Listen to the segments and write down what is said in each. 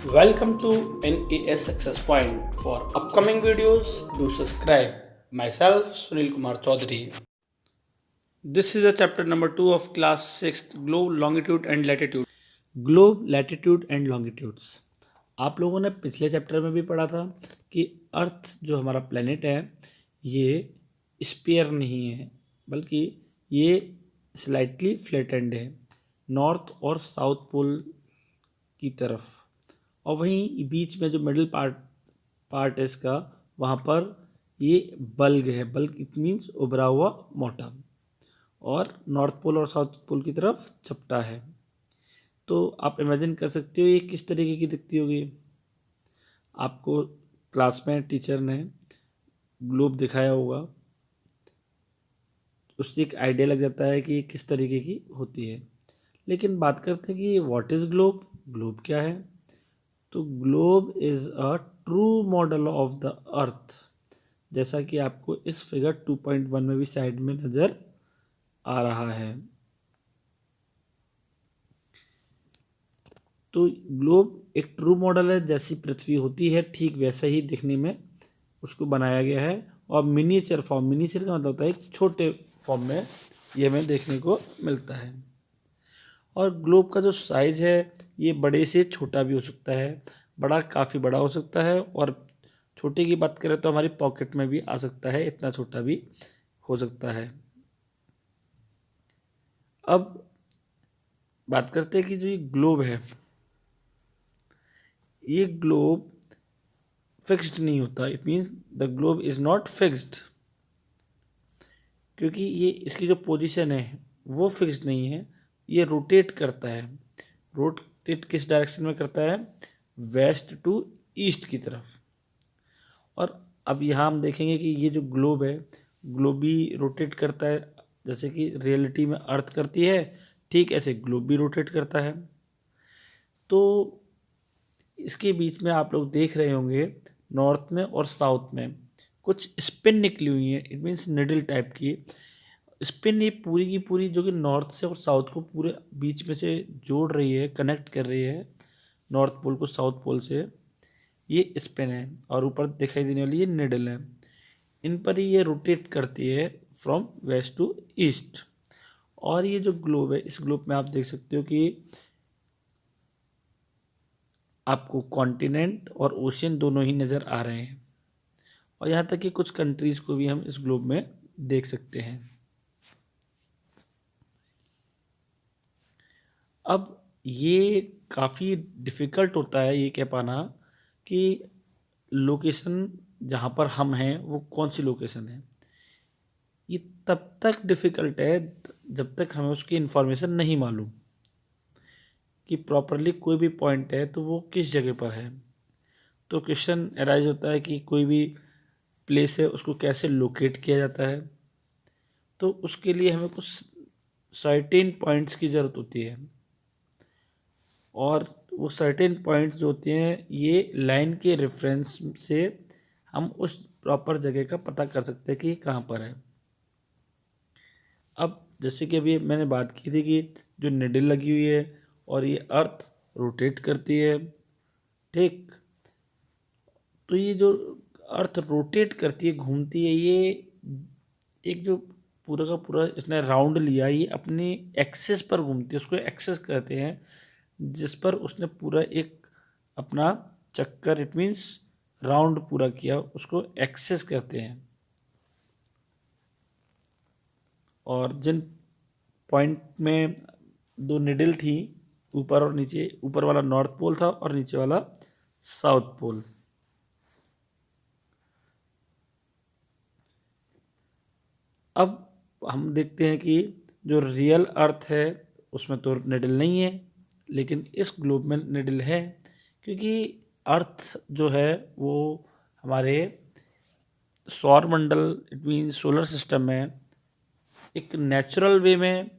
Welcome to NES Success Point. For upcoming videos, do subscribe. Myself, Sunil Kumar Chaudhary. This is a chapter number 2 of class 6th Globe, Longitude and Latitude. Globe, latitude and longitudes. आप लोगों ने पिछले chapter में भी पढ़ा था कि अर्थ जो हमारा प्लेनेट है ये स्फीयर नहीं है, बल्कि ये स्लाइटली फ्लैटेंड है नॉर्थ और साउथ पोल की तरफ, और वहीं बीच में जो मिडिल पार्ट है इसका, वहाँ पर ये बल्ग है। बल्ग इट मीन्स उभरा हुआ मोटा, और नॉर्थ पोल और साउथ पोल की तरफ चपटा है। तो आप इमेजिन कर सकते हो ये किस तरीके की दिखती होगी। आपको क्लास में टीचर ने ग्लोब दिखाया होगा, उससे एक आइडिया लग जाता है कि ये किस तरीके की होती है। लेकिन बात करते हैं कि व्हाट इज़ ग्लोब, ग्लोब क्या है। तो globe is a true model of the earth, जैसा कि आपको इस फिगर 2.1 में भी साइड में नज़र आ रहा है। तो ग्लोब एक ट्रू मॉडल है, जैसी पृथ्वी होती है ठीक वैसा ही दिखने में उसको बनाया गया है, और मिनिएचर फॉर्म, मिनिएचर का मतलब होता है एक छोटे फॉर्म में ये हमें देखने को मिलता है। और ग्लोब का जो साइज़ है ये बड़े से छोटा भी हो सकता है, बड़ा काफ़ी बड़ा हो सकता है, और छोटे की बात करें तो हमारी पॉकेट में भी आ सकता है, इतना छोटा भी हो सकता है। अब बात करते हैं कि जो ये ग्लोब है, ये ग्लोब फिक्स्ड नहीं होता। It means the globe is not fixed, क्योंकि ये इसकी जो पोजीशन है वो फिक्स्ड नहीं है, ये रोटेट करता है। रोटेट किस डायरेक्शन में करता है? वेस्ट टू ईस्ट की तरफ। और अब यहाँ हम देखेंगे कि ये जो ग्लोब है, ग्लोब भी रोटेट करता है, जैसे कि रियलिटी में अर्थ करती है, ठीक ऐसे ग्लोब भी रोटेट करता है। तो इसके बीच में आप लोग देख रहे होंगे नॉर्थ में और साउथ में कुछ स्पिन निकली हुई है। इट मीन्स निडल टाइप की स्पिन, ये पूरी की पूरी जो कि नॉर्थ से और साउथ को पूरे बीच में से जोड़ रही है, कनेक्ट कर रही है नॉर्थ पोल को साउथ पोल से, ये स्पिन है। और ऊपर दिखाई देने वाली ये निडल है, इन पर ही ये रोटेट करती है फ्रॉम वेस्ट टू ईस्ट। और ये जो ग्लोब है, इस ग्लोब में आप देख सकते हो कि आपको कॉन्टिनेंट और ओशियन दोनों ही नज़र आ रहे हैं, और यहाँ तक कि कुछ कंट्रीज़ को भी हम इस ग्लोब में देख सकते हैं। अब ये काफ़ी डिफ़िकल्ट होता है ये कह पाना कि लोकेशन जहाँ पर हम हैं वो कौन सी लोकेशन है। ये तब तक डिफ़िकल्ट है जब तक हमें उसकी इन्फॉर्मेशन नहीं मालूम कि प्रॉपरली कोई भी पॉइंट है तो वो किस जगह पर है। तो क्वेश्चन अराइज होता है कि कोई भी प्लेस है उसको कैसे लोकेट किया जाता है। तो उसके लिए हमें कुछ सर्टेन पॉइंट्स की ज़रूरत होती है, और वो सर्टेन पॉइंट्स जो होते हैं ये लाइन के रेफरेंस से हम उस प्रॉपर जगह का पता कर सकते हैं कि ये कहाँ पर है। अब जैसे कि अभी मैंने बात की थी कि जो निडल लगी हुई है और ये अर्थ रोटेट करती है, ठीक। तो ये जो अर्थ रोटेट करती है, घूमती है, ये एक जो पूरा का पूरा इसने राउंड लिया, ये अपने एक्सिस पर घूमती है, उसको एक्सिस कहते हैं, जिस पर उसने पूरा एक अपना चक्कर, इट मीन्स राउंड पूरा किया, उसको एक्सिस कहते हैं। और जिन पॉइंट में दो निडल थी, ऊपर और नीचे, ऊपर वाला नॉर्थ पोल था और नीचे वाला साउथ पोल। अब हम देखते हैं कि जो रियल अर्थ है उसमें तो निडल नहीं है, लेकिन इस ग्लोब में निडल है, क्योंकि अर्थ जो है वो हमारे सौरमंडल, इट मीन्स सोलर सिस्टम में एक नेचुरल वे में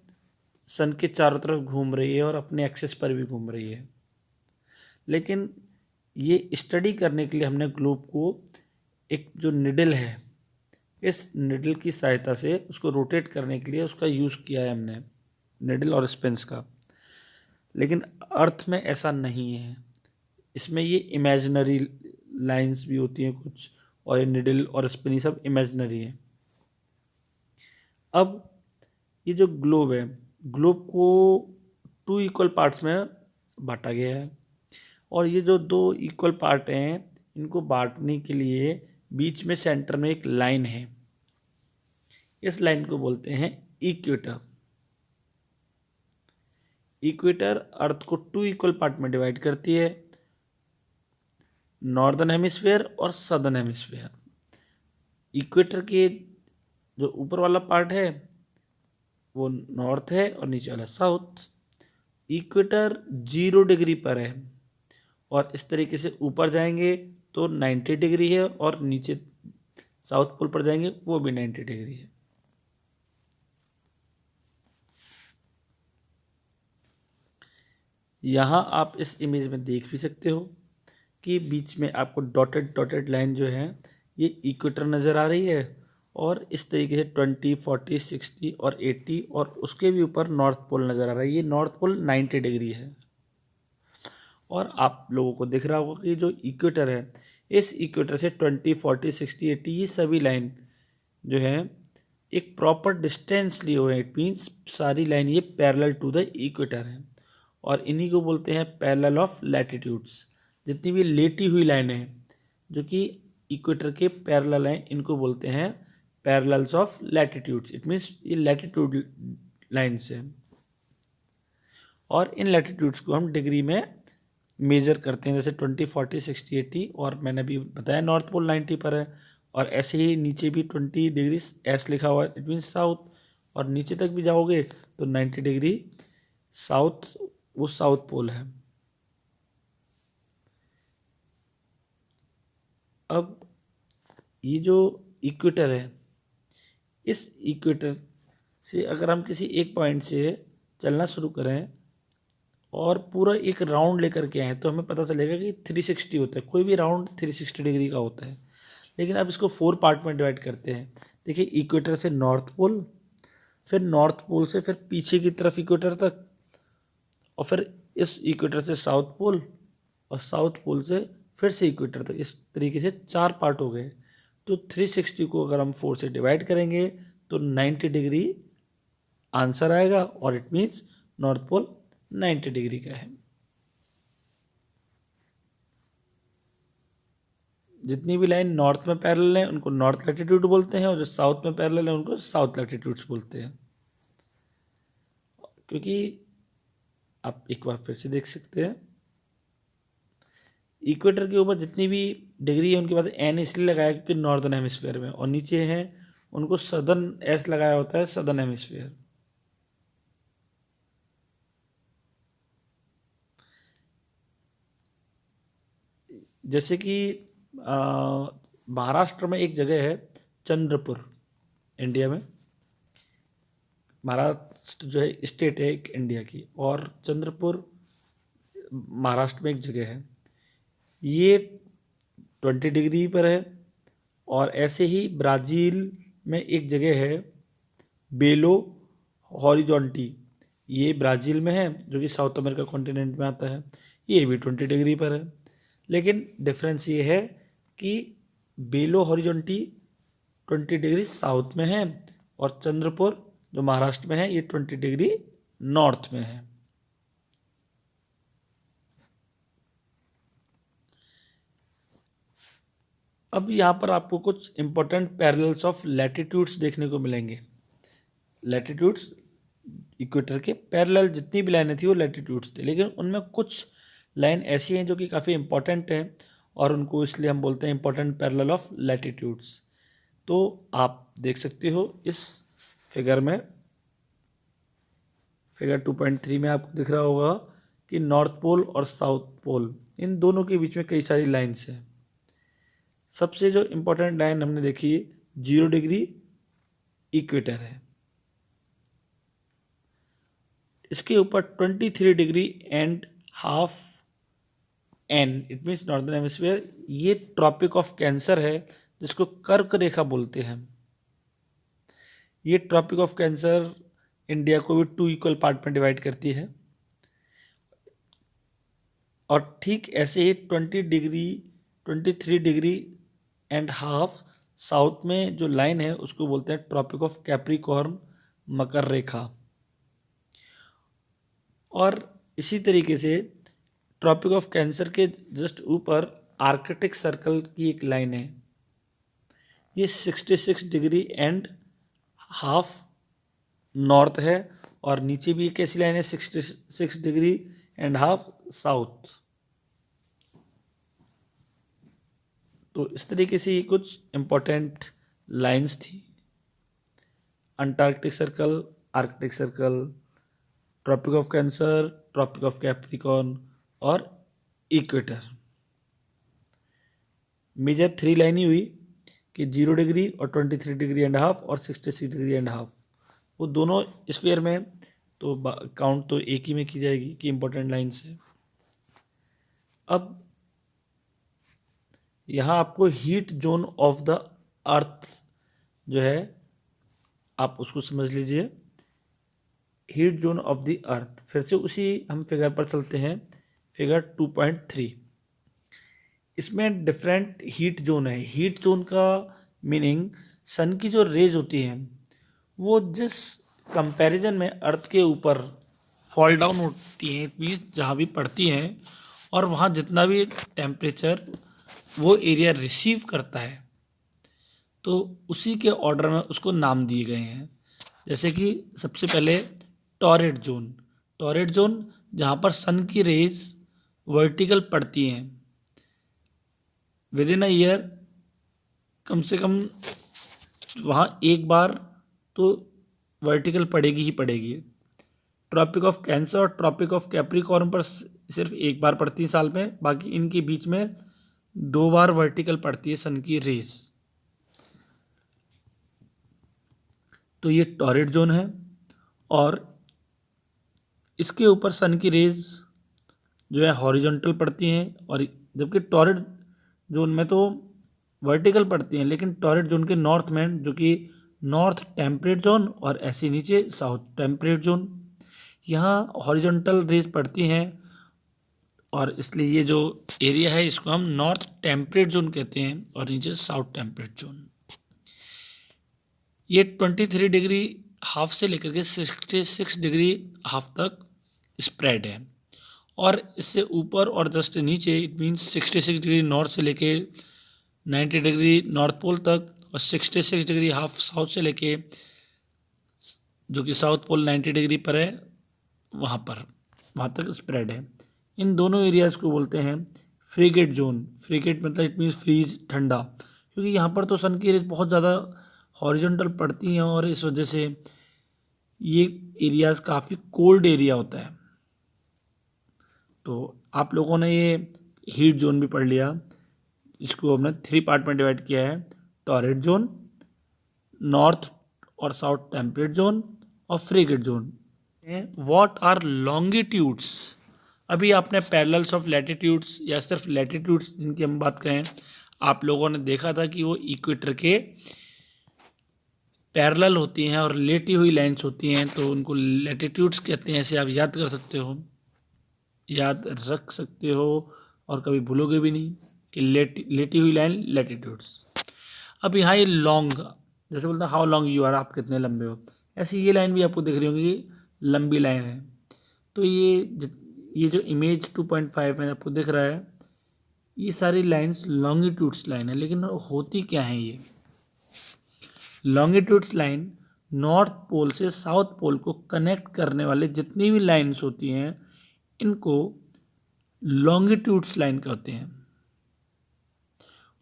सन के चारों तरफ घूम रही है और अपने एक्सिस पर भी घूम रही है। लेकिन ये स्टडी करने के लिए हमने ग्लोब को एक जो निडल है, इस निडल की सहायता से उसको रोटेट करने के लिए उसका यूज़ किया है हमने, निडल और स्पिन्स का। लेकिन अर्थ में ऐसा नहीं है। इसमें ये इमेजिनरी लाइंस भी होती हैं कुछ, और ये निडल और स्पिन सब इमेजिनरी है। अब ये जो ग्लोब है, ग्लोब को 2 इक्वल पार्ट्स में बांटा गया है, और ये जो 2 इक्वल पार्ट हैं इनको बांटने के लिए बीच में सेंटर में एक लाइन है, इस लाइन को बोलते हैं इक्वेटर। इक्वेटर अर्थ को 2 इक्वल पार्ट में डिवाइड करती है, नॉर्दर्न हेमिस्फीयर और सदर्न हेमिस्फीयर। इक्वेटर के जो ऊपर वाला पार्ट है वो नॉर्थ है और नीचे वाला साउथ। इक्वेटर 0 डिग्री पर है, और इस तरीके से ऊपर जाएंगे तो 90 डिग्री है, और नीचे साउथ पोल पर जाएंगे वो भी 90 डिग्री है। यहाँ आप इस इमेज में देख भी सकते हो कि बीच में आपको डॉटेड डॉटेड लाइन जो है ये इक्वेटर नज़र आ रही है, और इस तरीके से 20, 40, 60 और 80, और उसके भी ऊपर नॉर्थ पोल नज़र आ रहा है। ये नॉर्थ पोल 90 डिग्री है, और आप लोगों को दिख रहा होगा कि जो इक्वेटर है, इस इक्वेटर से 20, 40, 60, 80 ये सभी लाइन जो है एक प्रॉपर डिस्टेंस लिए हुए हैं। इट मीन्स सारी लाइन ये पैरेलल टू द इक्वेटर है, और इन्हीं को बोलते हैं पैरेलल ऑफ लैटिट्यूड्स। जितनी भी लेटी हुई लाइनें हैं जो कि इक्वेटर के पैरेलल हैं इनको बोलते हैं parallels of latitudes. It means ये लैटिट्यूड लाइन्स हैं, और इन लैटिट्यूड्स को हम डिग्री में मेजर करते हैं, जैसे 20, 40, 60, 80, और मैंने अभी बताया नॉर्थ पोल 90 पर है, और ऐसे ही नीचे भी 20 डिग्री एस लिखा हुआ है, इट मीन्स साउथ, और नीचे तक भी जाओगे तो 90 डिग्री साउथ, वो साउथ पोल है। अब ये जो इक्वेटर है, इस इक्वेटर से अगर हम किसी एक पॉइंट से चलना शुरू करें और पूरा एक राउंड लेकर के आए तो हमें पता चलेगा कि 360 होता है। कोई भी राउंड 360 डिग्री का होता है, लेकिन अब इसको 4 पार्ट में डिवाइड करते हैं। देखिए, इक्वेटर से नॉर्थ पोल, फिर नॉर्थ पोल से फिर पीछे की तरफ इक्वेटर तक, और फिर इस इक्वेटर से साउथ पोल, और साउथ पोल से फिर से इक्वेटर तक। इस तरीके से 4 पार्ट हो गए। तो 360 को अगर हम 4 से डिवाइड करेंगे तो 90 डिग्री आंसर आएगा, और it means north pole 90 degree का है। जितनी भी लाइन नॉर्थ में पैरेलल है उनको नॉर्थ लैटिट्यूड बोलते हैं, और जो साउथ में पैरेलल है उनको साउथ लैटिट्यूड्स बोलते हैं। क्योंकि आप एक बार फिर से देख सकते हैं, इक्वेटर के ऊपर जितनी भी डिग्री है उनके बाद एन इसलिए लगाया क्योंकि नॉर्दर्न हेमिस्फीयर में, और नीचे हैं उनको सदर्न एस लगाया होता है, सदर्न हेमिस्फीयर। जैसे कि महाराष्ट्र में एक जगह है चंद्रपुर, इंडिया में। महाराष्ट्र जो है स्टेट है एक इंडिया की, और चंद्रपुर महाराष्ट्र में एक जगह है। ये 20 डिग्री पर है, और ऐसे ही ब्राज़ील में एक जगह है बेलो हॉरिजॉन्टी, ये ब्राज़ील में है जो कि साउथ अमेरिका कॉन्टिनेंट में आता है। ये भी 20 डिग्री पर है, लेकिन डिफरेंस ये है कि बेलो हॉरिजॉन्टी 20 डिग्री साउथ में है, और चंद्रपुर जो महाराष्ट्र में है ये 20 डिग्री नॉर्थ में है। अब यहाँ पर आपको कुछ इंपॉर्टेंट पैरेलल्स ऑफ लैटिट्यूड्स देखने को मिलेंगे। लैटिट्यूड्स इक्वेटर के पैरेलल जितनी भी लाइनें थी वो लैटिट्यूड्स थे, लेकिन उनमें कुछ लाइन ऐसी हैं जो कि काफ़ी इंपॉर्टेंट हैं, और उनको इसलिए हम बोलते हैं इंपॉर्टेंट पैरेलल ऑफ लैटिट्यूड्स। तो आप देख सकते हो इस फिगर में, फिगर 2.3 में आपको दिख रहा होगा कि नॉर्थ पोल और साउथ पोल, इन दोनों के बीच में कई सारी लाइन्स हैं। सबसे जो इम्पोर्टेंट लाइन हमने देखी 0 डिग्री इक्वेटर है, इसके ऊपर 23 degree and half an, it means northern hemisphere, ये ट्रॉपिक ऑफ कैंसर है जिसको कर्क रेखा बोलते हैं। ये ट्रॉपिक ऑफ कैंसर इंडिया को भी 2 इक्वल पार्ट में डिवाइड करती है। और ठीक ऐसे ही 23.5 साउथ में जो लाइन है उसको बोलते हैं ट्रॉपिक ऑफ कैप्रिकॉर्न, मकर रेखा। और इसी तरीके से ट्रॉपिक ऑफ कैंसर के जस्ट ऊपर आर्कटिक सर्कल की एक लाइन है, ये 66.5 नॉर्थ है, और नीचे भी एक ऐसी लाइन है 66.5 साउथ। तो इस तरीके से ये कुछ इम्पोर्टेंट लाइंस थी, Antarctic circle, Arctic circle, tropic of Cancer, tropic of Capricorn और इक्वेटर। मेजर 3 लाइन ही हुई कि 0 डिग्री और 23.5 और 66.5, वो दोनों स्फीयर में, तो काउंट तो एक ही में की जाएगी कि इम्पोर्टेंट लाइन्स है। अब यहाँ आपको heat zone of the earth जो है आप उसको समझ लीजिए, heat zone of the earth. फिर से उसी हम फिगर पर चलते हैं, फिगर 2.3। इसमें डिफरेंट हीट जोन है। हीट जोन का मीनिंग सन की जो रेज होती हैं वो जिस कंपैरिजन में अर्थ के ऊपर फॉल डाउन होती हैं, मीन्स जहाँ भी पड़ती हैं, और वहाँ जितना भी टेम्परेचर वो एरिया रिसीव करता है, तो उसी के ऑर्डर में उसको नाम दिए गए हैं। जैसे कि सबसे पहले टॉरेट जोन। टॉरेट जोन जहाँ पर सन की रेज वर्टिकल पड़ती हैं, विद इन अ ईयर कम से कम वहाँ एक बार तो वर्टिकल पड़ेगी ही पड़ेगी। ट्रॉपिक ऑफ कैंसर और ट्रॉपिक ऑफ कैप्रिकॉर्न पर सिर्फ एक बार पड़ती है साल में, बाकी इनके बीच में 2 बार वर्टिकल पड़ती है सन की रेज। तो ये टॉरेट जोन है, और इसके ऊपर सन की रेज जो है हॉरिजॉन्टल पड़ती हैं, और जबकि टॉरेट जोन में तो वर्टिकल पड़ती हैं, लेकिन टॉरेट जोन के नॉर्थ में, जो कि नॉर्थ टेम्परेट जोन, और ऐसे नीचे साउथ टेम्परेट जोन, यहाँ हॉरिजॉन्टल रेज पड़ती हैं, और इसलिए ये जो एरिया है इसको हम नॉर्थ टेम्परेट जोन कहते हैं, और नीचे साउथ टेम्परेट जोन। ये 23.5 से लेकर के 66.5 तक स्प्रेड है, और इससे ऊपर और जस्ट नीचे इट मीन्स 66 डिग्री नॉर्थ से लेके 90 डिग्री नॉर्थ पोल तक, और 66.5 साउथ से लेके, जो कि साउथ पोल 90 डिग्री पर है, वहाँ तक स्प्रेड है। इन दोनों एरियाज़ को बोलते हैं फ्रीगेट जोन। फ्रीगेट मतलब इट मीन्स फ्रीज, ठंडा, क्योंकि यहाँ पर तो सन की रेज बहुत ज़्यादा हॉरिजॉन्टल पड़ती हैं, और इस वजह से ये एरियाज़ काफ़ी कोल्ड एरिया होता है। तो आप लोगों ने ये हीट जोन भी पढ़ लिया। इसको हमने 3 पार्ट में डिवाइड किया है, टॉरेट जोन, नॉर्थ और साउथ टेम्परेट जोन, और frigid zone. What are longitudes? अभी आपने पैरेलल्स ऑफ लैटिट्यूड्स या सिर्फ लैटिट्यूड्स जिनकी हम बात करें, आप लोगों ने देखा था कि वो इक्वेटर के पैरेलल होती हैं और लेटी हुई लाइंस होती हैं, तो उनको लैटिट्यूड्स कहते हैं। ऐसे आप याद कर सकते हो, याद रख सकते हो, और कभी भूलोगे भी नहीं कि लेटी हुई लाइन लैटिट्यूड्स। अब यहाँ ये लॉन्ग, जैसे बोलते हैं हाउ लॉन्ग यू आर, आप कितने लंबे हो, ऐसी ये लाइन भी आपको दिख रही होगी, लंबी लाइन है। तो ये जो इमेज 2.5 में आपको दिख रहा है, ये सारी लाइंस लॉन्गिट्यूड्स लाइन है। लेकिन होती क्या है ये लॉन्गिट्यूड्स लाइन? नॉर्थ पोल से साउथ पोल को कनेक्ट करने वाले जितनी भी लाइंस होती हैं, इनको लॉन्गिट्यूड्स लाइन कहते हैं।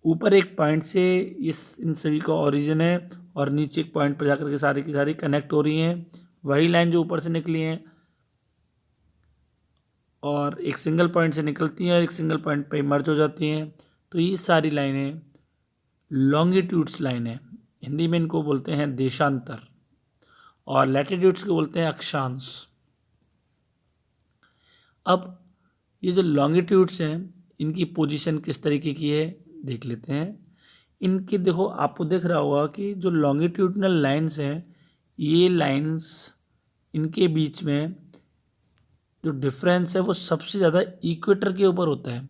ऊपर एक पॉइंट से इन सभी का ओरिजिन है, और नीचे एक पॉइंट पर जाकर के सारी की सारी कनेक्ट हो रही हैं। वही लाइन जो ऊपर से निकली हैं, और एक सिंगल पॉइंट से निकलती हैं और एक सिंगल पॉइंट पे मर्ज हो जाती हैं। तो ये सारी लाइनें लॉन्गिट्यूड्स लाइन है। हिंदी में इनको बोलते हैं देशांतर, और लैटिट्यूड्स को बोलते हैं अक्षांश। अब ये जो लॉन्गिट्यूड्स हैं, इनकी पोजीशन किस तरीके की है देख लेते हैं। इनकी देखो, आपको दिख रहा होगा कि जो लॉन्गिट्यूडनल लाइंस हैं, ये लाइंस, इनके बीच में जो डिफरेंस है वो सबसे ज़्यादा इक्वेटर के ऊपर होता है।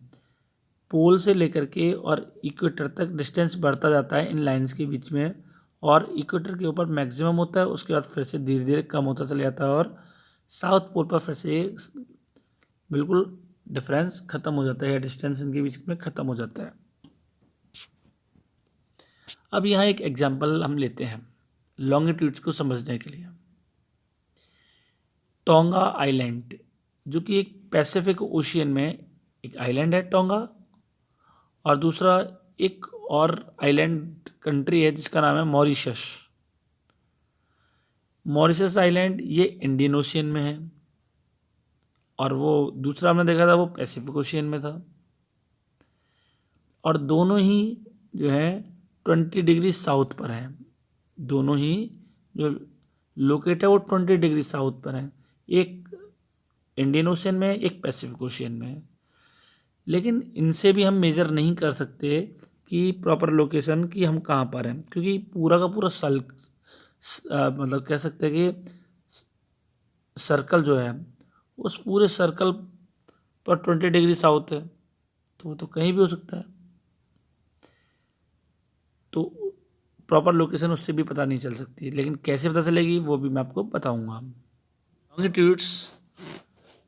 पोल से लेकर के और इक्वेटर तक डिस्टेंस बढ़ता जाता है इन लाइंस के बीच में, और इक्वेटर के ऊपर मैक्सिमम होता है, उसके बाद फिर से धीरे धीरे कम होता चला जाता है और साउथ पोल पर फिर से बिल्कुल डिफरेंस ख़त्म हो जाता है या डिस्टेंस इनके बीच में ख़त्म हो जाता है। अब यहाँ एक एग्जांपल हम लेते हैं लॉन्गिट्यूड्स को समझने के लिए। टोंगा आइलैंड, जो कि एक पैसिफिक ओशियन में एक आइलैंड है टोंगा, और दूसरा एक और आइलैंड कंट्री है जिसका नाम है मॉरिशस। मॉरिशस आइलैंड ये इंडियन ओशियन में है, और वो दूसरा हमने देखा था वो पैसिफिक ओशियन में था, और दोनों ही जो है 20 डिग्री साउथ पर हैं। दोनों ही जो लोकेट है वो 20 डिग्री साउथ पर हैं, एक इंडियन ओशियन में, एक पैसिफिक ओशियन में है। लेकिन इनसे भी हम मेजर नहीं कर सकते कि प्रॉपर लोकेशन की हम कहाँ पर हैं, क्योंकि पूरा का पूरा मतलब कह सकते हैं कि सर्कल जो है उस पूरे सर्कल पर 20 डिग्री साउथ है, तो वो तो कहीं भी हो सकता है, तो प्रॉपर लोकेशन उससे भी पता नहीं चल सकती। लेकिन कैसे पता चलेगी वो भी मैं आपको बताऊंगा। लॉन्गिट्यूड्स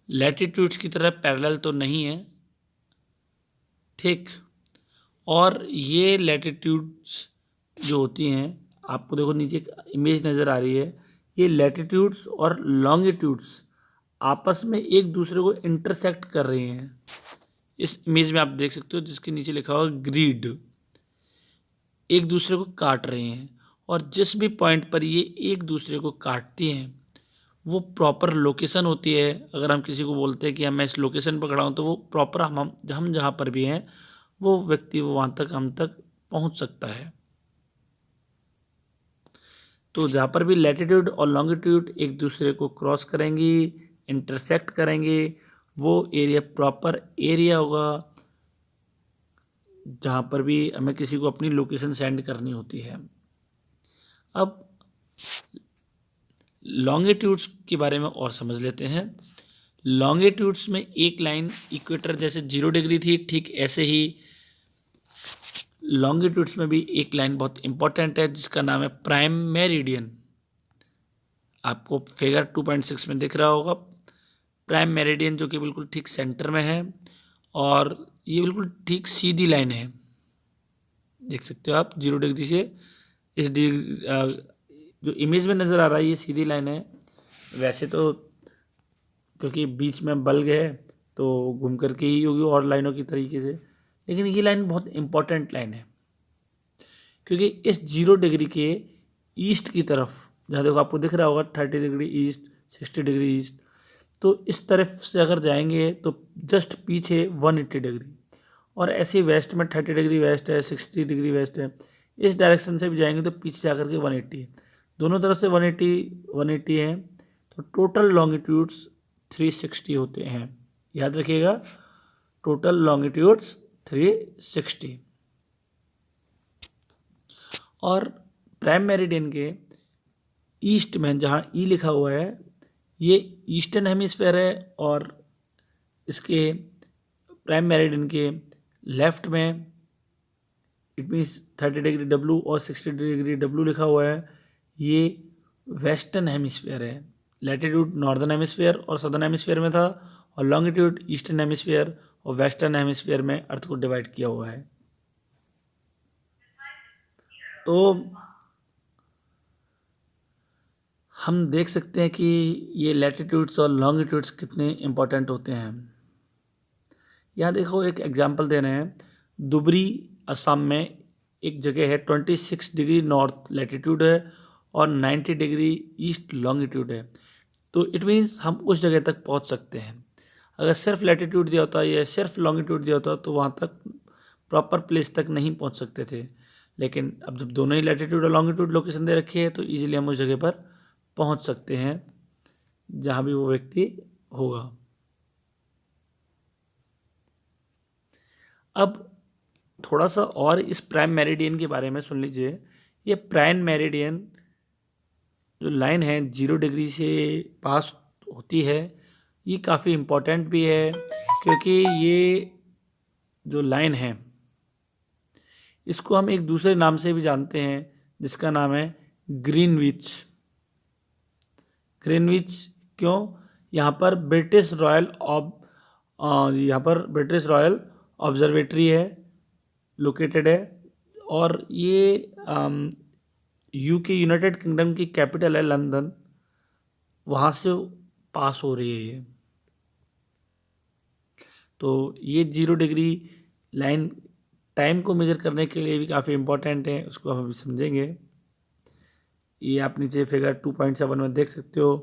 लैटिट्यूड्स की तरह पैरेलल तो नहीं है, ठीक, और ये लैटिट्यूड्स जो होती हैं, आपको देखो नीचे एक इमेज नज़र आ रही है, ये लैटिट्यूड्स और लॉन्गिट्यूड्स आपस में एक दूसरे को इंटरसेक्ट कर रही हैं। इस इमेज में आप देख सकते हो जिसके नीचे लिखा हुआ ग्रीड, एक दूसरे को काट रहे हैं, और जिस भी पॉइंट पर ये एक दूसरे को काटती हैं वो प्रॉपर लोकेशन होती है। अगर हम किसी को बोलते हैं कि मैं इस लोकेशन पर खड़ा हूँ, तो वो प्रॉपर हम जहाँ पर भी हैं वो व्यक्ति वो वहाँ तक हम तक पहुँच सकता है। तो जहाँ पर भी लैटिट्यूड और लॉन्गिट्यूड एक दूसरे को क्रॉस करेंगी, इंटरसेक्ट करेंगे, वो एरिया प्रॉपर एरिया होगा जहाँ पर भी हमें किसी को अपनी लोकेशन सेंड करनी होती है। अब लॉन्गिट्यूड्स के बारे में और समझ लेते हैं। लॉन्गिट्यूड्स में एक लाइन इक्वेटर जैसे 0 डिग्री थी, ठीक ऐसे ही लॉन्गिट्यूड्स में भी एक लाइन बहुत इंपॉर्टेंट है जिसका नाम है प्राइम मेरिडियन। आपको फिगर 2.6 में दिख रहा होगा प्राइम मेरिडियन, जो कि बिल्कुल ठीक सेंटर में है, और ये बिल्कुल ठीक सीधी लाइन है, देख सकते हो आप 0 डिग्री से इस डिग्री जो इमेज में नज़र आ रहा है ये सीधी लाइन है। वैसे तो क्योंकि बीच में बल्ब है तो घूम करके ही होगी और लाइनों की तरीके से, लेकिन ये लाइन बहुत इंपॉर्टेंट लाइन है क्योंकि इस 0 डिग्री के ईस्ट की तरफ, जहाँ देखो आपको दिख रहा होगा 30 डिग्री ईस्ट, 60 डिग्री ईस्ट, तो इस तरफ से अगर जाएंगे तो जस्ट पीछे 180 डिग्री, और ऐसे वेस्ट में 30 डिग्री वेस्ट है, 60 डिग्री वेस्ट है, इस डायरेक्शन से भी जाएंगे तो पीछे जाकर के 180 है, दोनों तरफ से 180 है, तो टोटल लॉन्गिट्यूड्स 360 होते हैं। याद रखिएगा, टोटल लॉन्गिट्यूड्स 360। और प्राइम मेरिडियन के ईस्ट में जहाँ ई लिखा हुआ है ये ईस्टर्न हेमिस्फेयर है, और इसके प्राइम मेरिडियन के लेफ्ट में इट मीन्स 30 डिग्री डब्लू और 60 डिग्री डब्लू लिखा हुआ है, ये वेस्टर्न हेमिस्फेयर है। लैटिट्यूड नॉर्दर्न हेमिस्फेयर और सदर्न हेमिस्फेयर में था, और लॉन्गिट्यूड ईस्टर्न हेमिस्फेयर और वेस्टर्न हेमिस्फेयर में अर्थ को डिवाइड किया हुआ है। तो हम देख सकते हैं कि ये लैटिट्यूड्स और लॉन्गिट्यूड्स कितने इम्पोर्टेंट होते हैं। यहाँ देखो एक एग्जांपल दे रहे हैं, दुबरी असम में एक जगह है, 26 डिग्री नॉर्थ लैटिट्यूड है और 90 डिग्री ईस्ट लॉन्गिट्यूड है, तो इट मीन्स हम उस जगह तक पहुँच सकते हैं। अगर सिर्फ लैटिट्यूड दिया होता या सिर्फ लॉन्गिट्यूड दिया होता तो वहाँ तक प्रॉपर प्लेस तक नहीं पहुँच सकते थे, लेकिन अब जब दोनों ही लैटिट्यूड और लॉन्गिट्यूड लोकेशन दे रखी है तो ईजिली हम उस जगह पर पहुंच सकते हैं जहां भी वो व्यक्ति होगा। अब थोड़ा सा और इस प्राइम मेरिडियन के बारे में सुन लीजिए। ये प्राइम मेरिडियन जो लाइन है 0 डिग्री से पास होती है, ये काफ़ी इम्पोर्टेंट भी है क्योंकि ये जो लाइन है इसको हम एक दूसरे नाम से भी जानते हैं जिसका नाम है ग्रीनविच। ग्रीनविच क्यों? यहाँ पर ब्रिटिश रॉयल ऑब्जर्वेटरी है, लोकेटेड है, और ये यूके यूनाइटेड किंगडम की कैपिटल है लंदन, वहाँ से पास हो रही है ये। तो ये 0 डिग्री लाइन टाइम को मेजर करने के लिए भी काफ़ी इम्पोर्टेंट है, उसको हम अभी समझेंगे। ये आप नीचे फिगर 2.7 में देख सकते हो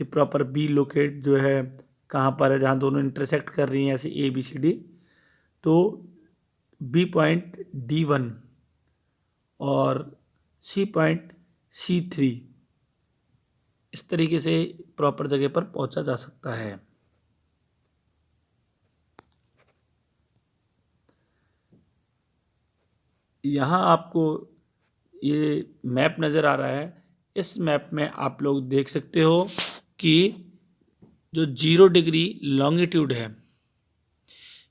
कि प्रॉपर बी लोकेट जो है कहाँ पर है, जहाँ दोनों इंटरसेक्ट कर रही हैं ऐसे ABCD। तो B पॉइंट D1 और C पॉइंट C3 इस तरीके से प्रॉपर जगह पर पहुंचा जा सकता है। यहाँ आपको ये मैप नज़र आ रहा है। इस मैप में आप लोग देख सकते हो कि जो 0 डिग्री लॉन्गिट्यूड है,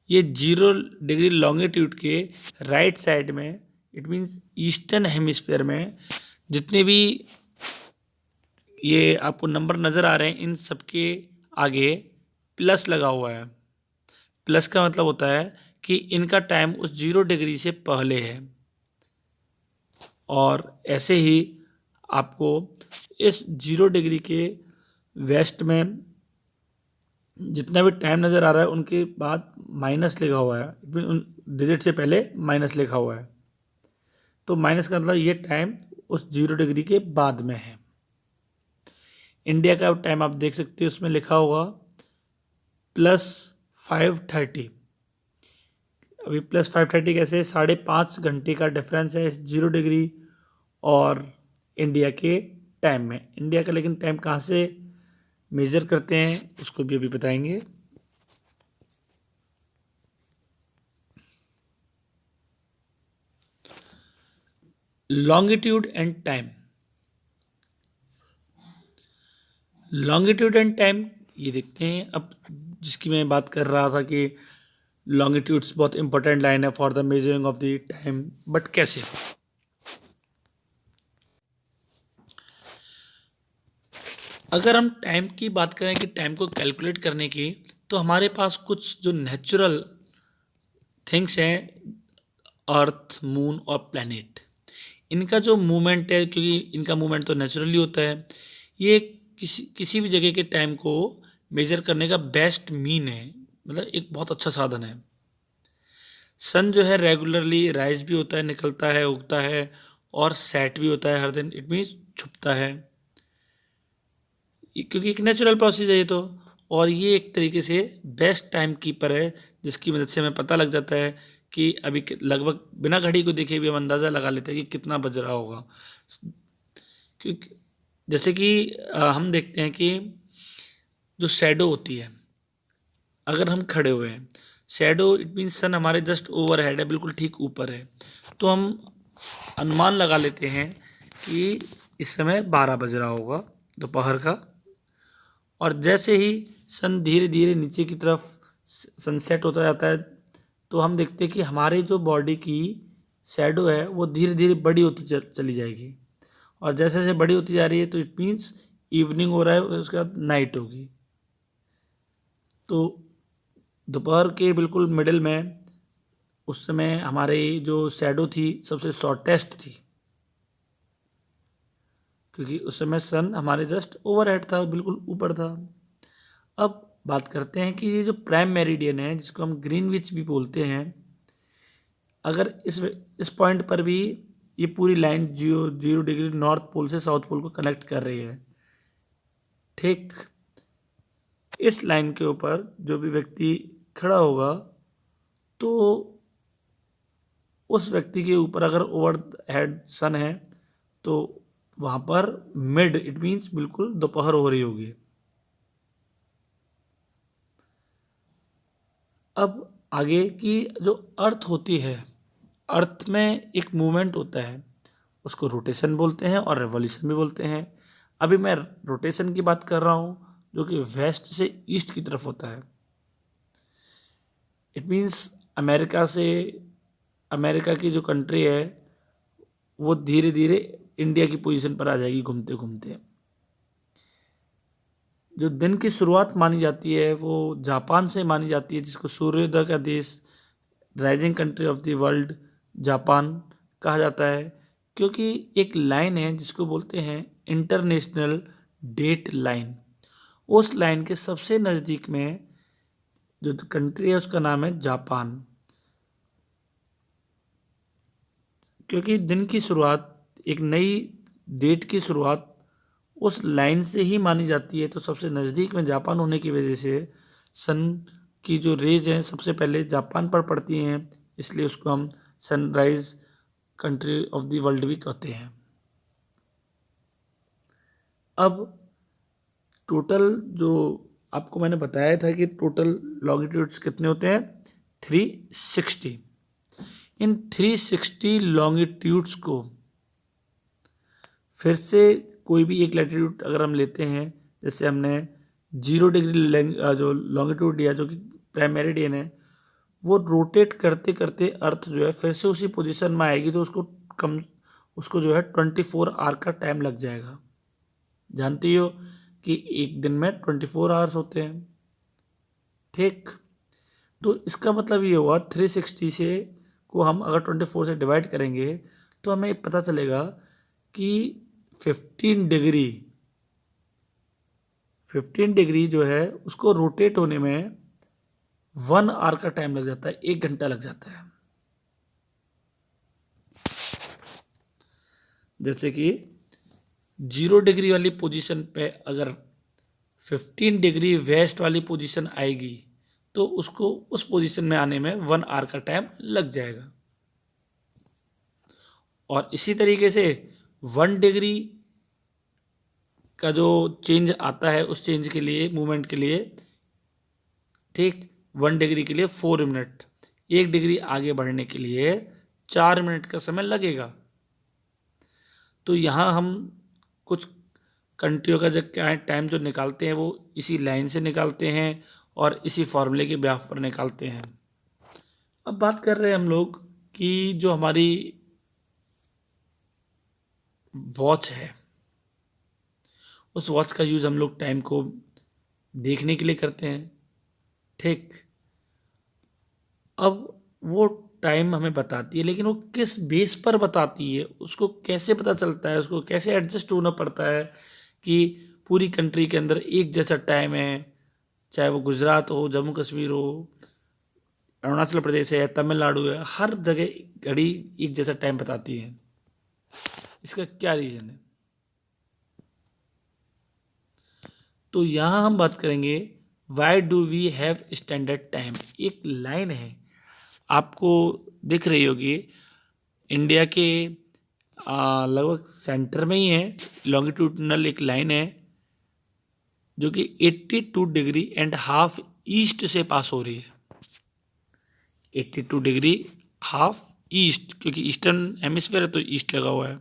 ये 0 डिग्री लॉन्गिट्यूड के राइट साइड में, इट मीन्स ईस्टर्न हेमिस्फीयर में जितने भी ये आपको नंबर नज़र आ रहे हैं, इन सबके आगे प्लस लगा हुआ है। प्लस का मतलब होता है कि इनका टाइम उस 0 डिग्री से पहले है। और ऐसे ही आपको इस 0 डिग्री के वेस्ट में जितना भी टाइम नज़र आ रहा है उनके बाद माइनस लिखा हुआ है, उन डिजिट से पहले माइनस लिखा हुआ है। तो माइनस का मतलब ये टाइम उस 0 डिग्री के बाद में है। इंडिया का टाइम आप देख सकते हो, उसमें लिखा होगा +5:30। अभी +5:30 कैसे? 5.5 घंटे का डिफरेंस है इस 0 डिग्री और इंडिया के टाइम में। इंडिया का लेकिन टाइम कहाँ से मेजर करते हैं उसको भी अभी बताएंगे। Longitude and time. Longitude and time ये देखते हैं अब, जिसकी मैं बात कर रहा था कि लॉन्गिट्यूड्स बहुत इंपॉर्टेंट लाइन है for the measuring of the time. But कैसे? अगर हम टाइम की बात करें कि टाइम को कैलकुलेट करने की, तो हमारे पास कुछ जो नेचुरल थिंग्स हैं, अर्थ, मून और प्लैनेट, इनका जो मूवमेंट है, क्योंकि इनका मूवमेंट तो नेचुरली होता है, ये किसी भी जगह के टाइम को मेजर करने का बेस्ट मीन है, मतलब एक बहुत अच्छा साधन है। सन जो है रेगुलरली राइज भी होता है, निकलता है, उगता है, और सेट भी होता है हर दिन, इट मीन्स छुपता है, क्योंकि एक नेचुरल प्रोसेस है ये तो। और ये एक तरीके से बेस्ट टाइम कीपर है, जिसकी मदद से हमें पता लग जाता है कि अभी लगभग बिना घड़ी को देखे भी हम अंदाज़ा लगा लेते हैं कि कितना बज रहा होगा। क्योंकि जैसे कि हम देखते हैं कि जो शैडो होती है, अगर हम खड़े हुए हैं, शैडो इट मीन्स सन हमारे जस्ट ओवर हेड है, बिल्कुल ठीक ऊपर है, तो हम अनुमान लगा लेते हैं कि इस समय 12 बज रहा होगा दोपहर का। और जैसे ही सन धीरे धीरे नीचे की तरफ सनसेट होता जाता है, तो हम देखते हैं कि हमारी जो बॉडी की शैडो है वो धीरे धीरे बड़ी होती चली जाएगी। और जैसे जैसे बड़ी होती जा रही है तो इट मीन्स इवनिंग हो रहा है, उसके बाद नाइट होगी। तो दोपहर के बिल्कुल मिडिल में उस समय हमारी जो शैडो थी सबसे शॉर्टेस्ट थी, क्योंकि उस समय सन हमारे जस्ट ओवरहेड था, बिल्कुल ऊपर था। अब बात करते हैं कि ये जो प्राइम मेरिडियन है, जिसको हम ग्रीनविच भी बोलते हैं, अगर इस पॉइंट पर भी ये पूरी लाइन 0 डिग्री नॉर्थ पोल से साउथ पोल को कनेक्ट कर रही है, ठीक इस लाइन के ऊपर जो भी व्यक्ति खड़ा होगा, तो उस व्यक्ति के ऊपर अगर ओवर हेड सन है तो वहाँ पर मिड इट मीन्स बिल्कुल दोपहर हो रही होगी। अब आगे की जो अर्थ होती है, अर्थ में एक मूवमेंट होता है, उसको रोटेशन बोलते हैं और रेवोल्यूशन भी बोलते हैं। अभी मैं रोटेशन की बात कर रहा हूँ, जो कि वेस्ट से ईस्ट की तरफ होता है। इट मीन्स अमेरिका की जो कंट्री है वो धीरे धीरे इंडिया की पोजीशन पर आ जाएगी घूमते घूमते। जो दिन की शुरुआत मानी जाती है वो जापान से मानी जाती है, जिसको सूर्योदय का देश, rising country of the world Japan कहा जाता है, क्योंकि एक लाइन है जिसको बोलते हैं इंटरनेशनल डेट लाइन। उस लाइन के सबसे नज़दीक में जो कंट्री है उसका नाम है जापान, क्योंकि दिन की शुरुआत, एक नई डेट की शुरुआत उस लाइन से ही मानी जाती है। तो सबसे नज़दीक में जापान होने की वजह से सन की जो रेज हैं सबसे पहले जापान पर पड़ती हैं, इसलिए उसको हम sunrise country of the world भी कहते हैं। अब टोटल जो आपको मैंने बताया था कि टोटल लॉन्गिट्यूड्स कितने होते हैं, 360। इन 360 लॉन्गिट्यूड्स को फिर से कोई भी एक लैटिट्यूड अगर हम लेते हैं, जैसे हमने 0 डिग्री जो लॉन्गिट्यूड लिया जो कि प्राइम मेरिडियन है, वो रोटेट करते करते अर्थ जो है फिर से उसी पोजीशन में आएगी, तो उसको जो है 24 आवर का टाइम लग जाएगा। जानती हो कि एक दिन में 24 आवर्स होते हैं, ठीक। तो इसका मतलब ये हुआ 360 से को हम अगर 24 से डिवाइड करेंगे तो हमें पता चलेगा कि 15 डिग्री जो है उसको रोटेट होने में 1 आवर का टाइम लग जाता है, 1 घंटा लग जाता है। जैसे कि 0 डिग्री वाली पोजीशन पे अगर 15 डिग्री वेस्ट वाली पोजीशन आएगी तो उसको उस पोजीशन में आने में 1 आवर का टाइम लग जाएगा। और इसी तरीके से 1 डिग्री का जो चेंज आता है उस चेंज के लिए, मूवमेंट के लिए, ठीक, 1 डिग्री के लिए 4 मिनट, 1 डिग्री आगे बढ़ने के लिए 4 मिनट का समय लगेगा। तो यहाँ हम कुछ कंट्रियों का जो क्या टाइम जो निकालते हैं वो इसी लाइन से निकालते हैं और इसी फॉर्मूले के ब्याफ पर निकालते हैं। अब बात कर रहे हैं हम लोग कि जो हमारी वॉच है, उस वॉच का यूज़ हम लोग टाइम को देखने के लिए करते हैं, ठीक। अब वो टाइम हमें बताती है, लेकिन वो किस बेस पर बताती है, उसको कैसे पता चलता है, उसको कैसे एडजस्ट होना पड़ता है कि पूरी कंट्री के अंदर एक जैसा टाइम है, चाहे वो गुजरात हो, जम्मू कश्मीर हो, अरुणाचल प्रदेश है, तमिलनाडु है, हर जगह घड़ी एक जैसा टाइम बताती है। इसका क्या रीज़न है? तो यहाँ हम बात करेंगे why do we have standard time. एक लाइन है आपको दिख रही होगी, इंडिया के लगभग सेंटर में ही है, लॉन्गिट्यूडनल एक लाइन है जो कि 82 डिग्री एंड हाफ ईस्ट से पास हो रही है। 82 डिग्री हाफ ईस्ट, क्योंकि ईस्टर्न हेमिस्फीयर है तो ईस्ट लगा हुआ है।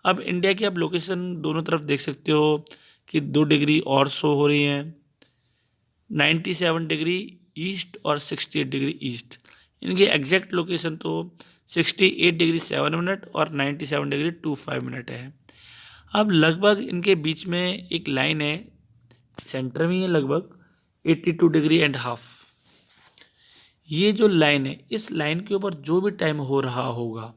अब इंडिया की आप लोकेशन दोनों तरफ देख सकते हो कि 2 डिग्री और शो हो रही हैं, 97 डिग्री ईस्ट और 68 डिग्री ईस्ट। इनकी एग्जैक्ट लोकेशन तो 68 डिग्री 7 मिनट और 97 डिग्री 25 मिनट है। अब लगभग इनके बीच में एक लाइन है, सेंटर में है लगभग 82 डिग्री एंड हाफ। ये जो लाइन है, इस लाइन के ऊपर जो भी टाइम हो रहा होगा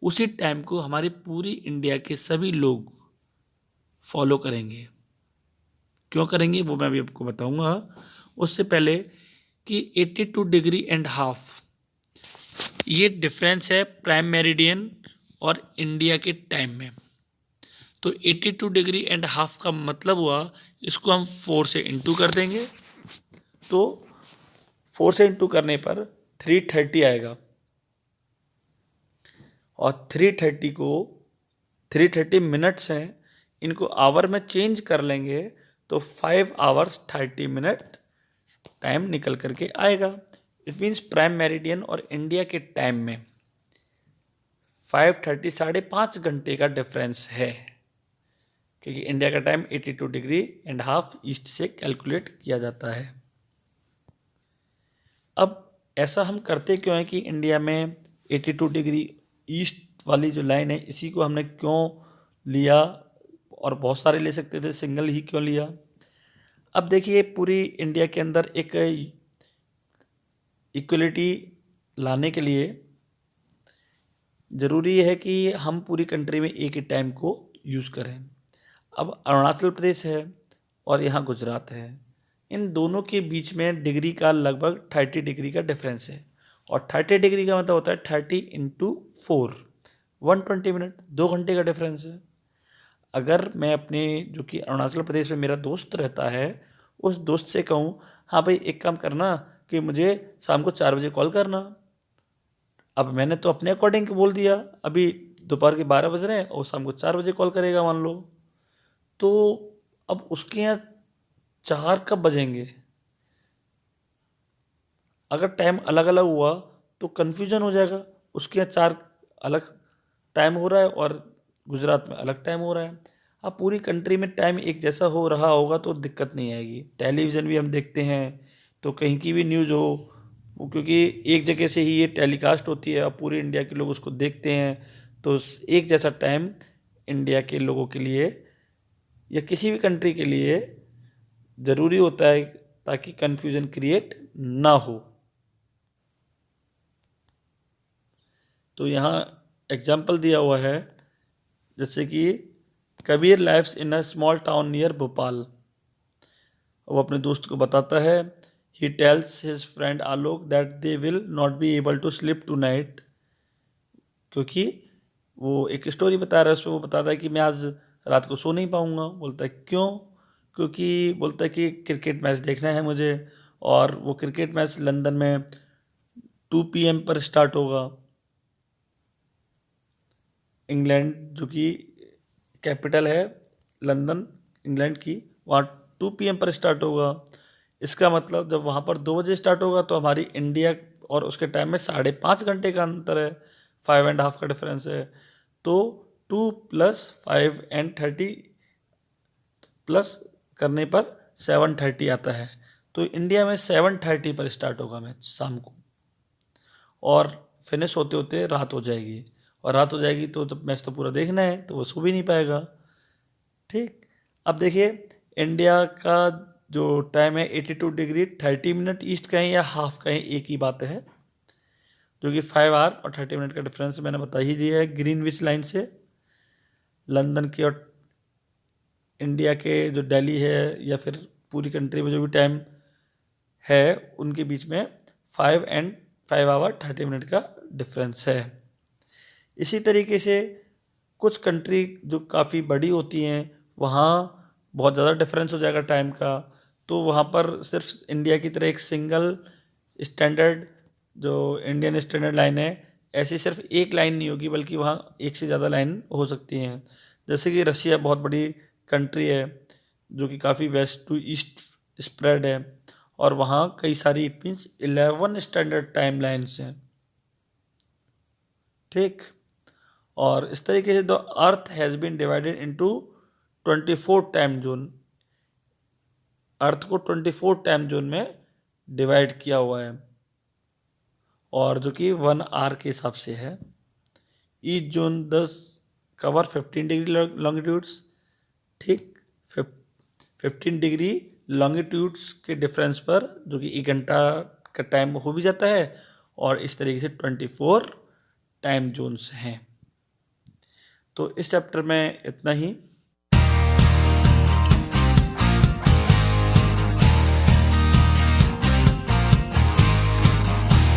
उसी टाइम को हमारी पूरी इंडिया के सभी लोग फॉलो करेंगे। क्यों करेंगे वो मैं अभी आपको बताऊंगा। उससे पहले कि 82 डिग्री एंड हाफ ये डिफरेंस है प्राइम मेरिडियन और इंडिया के टाइम में। तो 82 डिग्री एंड हाफ का मतलब हुआ, इसको हम 4 से इंटू कर देंगे तो 4 से इंटू करने पर 330 आएगा, और 330 मिनट्स हैं, इनको आवर में चेंज कर लेंगे तो 5 आवर्स 30 मिनट टाइम निकल करके आएगा। इट मीन्स प्राइम मेरिडियन और इंडिया के टाइम में 5:30 5.5 घंटे का डिफरेंस है। क्योंकि इंडिया का time 82 degree and half east से कैलकुलेट किया जाता है। अब ऐसा हम करते क्यों हैं कि इंडिया में 82 डिग्री ईस्ट वाली जो लाइन है इसी को हमने क्यों लिया, और बहुत सारे ले सकते थे, सिंगल ही क्यों लिया। अब देखिए, पूरी इंडिया के अंदर एक इक्वलिटी लाने के लिए ज़रूरी है कि हम पूरी कंट्री में एक ही टाइम को यूज़ करें। अब अरुणाचल प्रदेश है और यहाँ गुजरात है, इन दोनों के बीच में डिग्री का लगभग 30 डिग्री का डिफरेंस है, और 30 डिग्री का मतलब होता है 30 इंटू 4, 120 मिनट, 2 घंटे का डिफरेंस है। अगर मैं अपने, जो कि अरुणाचल प्रदेश में मेरा दोस्त रहता है, उस दोस्त से कहूँ हाँ भाई एक काम करना कि मुझे शाम को 4 बजे कॉल करना, अब मैंने तो अपने अकॉर्डिंग बोल दिया, अभी दोपहर के 12 बज रहे हैं और शाम को 4 बजे कॉल करेगा मान लो, तो अब उसके यहाँ 4 कब बजेंगे? अगर टाइम अलग अलग हुआ तो कन्फ्यूजन हो जाएगा, उसके यहाँ 4 अलग टाइम हो रहा है और गुजरात में अलग टाइम हो रहा है। अब पूरी कंट्री में टाइम एक जैसा हो रहा होगा तो दिक्कत नहीं आएगी। टेलीविज़न भी हम देखते हैं तो कहीं की भी न्यूज़ हो, वो क्योंकि एक जगह से ही ये टेलीकास्ट होती है, अब पूरे इंडिया के लोग उसको देखते हैं, तो एक जैसा टाइम इंडिया के लोगों के लिए या किसी भी कंट्री के लिए ज़रूरी होता है ताकि कन्फ्यूज़न क्रिएट ना हो। तो यहाँ एग्जाम्पल दिया हुआ है, जैसे कि Kabir lives in a small town near Bhopal. वो अपने दोस्त को बताता है, he tells his friend Alok that they will not be able to sleep tonight, क्योंकि वो एक स्टोरी बता रहा है, उसमें वो बताता है कि मैं आज रात को सो नहीं पाऊँगा। बोलता है क्यों? क्योंकि बोलता है कि क्रिकेट मैच देखना है मुझे, और वो क्रिकेट मैच लंदन में 2 PM पर स्टार्ट होगा। इंग्लैंड, जो कि कैपिटल है लंदन इंग्लैंड की, वहाँ 2 PM पर स्टार्ट होगा। इसका मतलब जब वहाँ पर 2 बजे स्टार्ट होगा तो हमारी इंडिया और उसके टाइम में 5.5 घंटे का अंतर है, 5.5 का डिफरेंस है। तो 2 + 5 and 30 प्लस करने पर 7:30 आता है। तो इंडिया में 7:30 पर स्टार्ट होगा मैच शाम को, और फिनिश होते होते रात हो जाएगी, और रात हो जाएगी तो जब मैच तो पूरा देखना है तो वो सो भी नहीं पाएगा। ठीक, अब देखिए इंडिया का जो टाइम है 82 डिग्री 30 मिनट ईस्ट का है या हाफ का है, एक ही बात है, जो कि 5 आवर और 30 मिनट का डिफरेंस मैंने बता ही दिया है ग्रीनविच लाइन से। लंदन की और इंडिया के जो दिल्ली है या फिर पूरी कंट्री में जो भी टाइम है उनके बीच में 5 आवर 30 मिनट का डिफरेंस है। इसी तरीके से कुछ कंट्री जो काफ़ी बड़ी होती हैं वहाँ बहुत ज़्यादा डिफरेंस हो जाएगा टाइम का, तो वहाँ पर सिर्फ इंडिया की तरह एक सिंगल स्टैंडर्ड, जो इंडियन स्टैंडर्ड लाइन है, ऐसी सिर्फ एक लाइन नहीं होगी, बल्कि वहाँ एक से ज़्यादा लाइन हो सकती हैं। जैसे कि रशिया बहुत बड़ी कंट्री है जो कि काफ़ी वेस्ट टू ईस्ट स्प्रेड है, और वहाँ कई सारी, it means 11 standard time lines हैं। ठीक, और इस तरीके से the earth has been divided into 24 time zone. Earth को 24 टाइम जोन में डिवाइड किया हुआ है, और जो कि 1 आवर के हिसाब से है। Each zone 10 cover 15 degree longitudes. ठीक, 15 डिग्री लॉन्गिट्यूड्स के डिफरेंस पर जो कि 1 घंटा का टाइम हो भी जाता है, और इस तरीके से 24 टाइम जोन्स हैं। तो इस चैप्टर में इतना ही।